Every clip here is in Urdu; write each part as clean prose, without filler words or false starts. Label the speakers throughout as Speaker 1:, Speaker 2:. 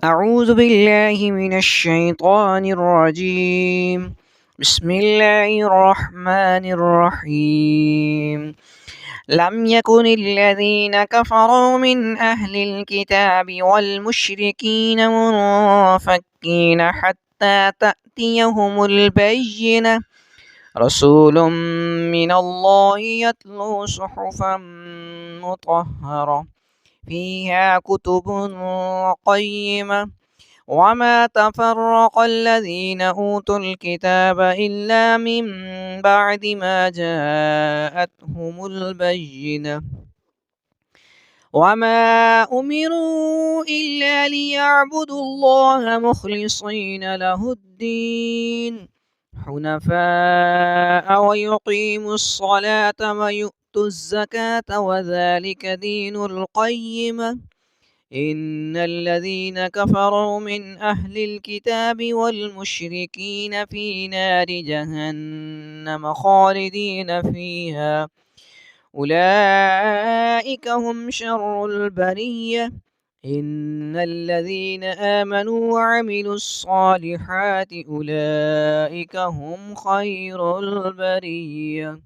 Speaker 1: أعوذ بالله من الشيطان الرجيم. بسم الله الرحمن الرحيم. لم يكن الذين كفروا من أهل الكتاب والمشركين منفكين حتى تأتيهم البينة، رسول من الله يتلو صحفا مطهرة فيها كتب قيمة، وما تفرق الذين أوتوا الكتاب إلا من بعد ما جاءتهم البينة، وما أمروا إلا ليعبدوا الله مخلصين له الدين حنفاء ويقيموا الصلاة ويؤتوا الزكاة وذلك دين القيمة. إن الذين كفروا من أهل الكتاب والمشركين في نار جهنم خالدين فيها، أولئك هم شر البرية. إن الذين آمنوا وعملوا الصالحات أولئك هم خير البرية،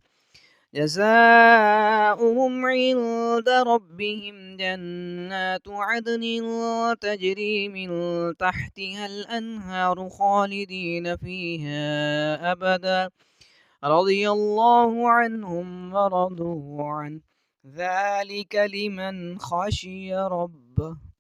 Speaker 1: جزاؤهم عند ربهم جنات عدن تجري من تحتها الأنهار خالدين فيها أبدا، رضي الله عنهم ورضوا عنه، ذلك لمن خشي ربه.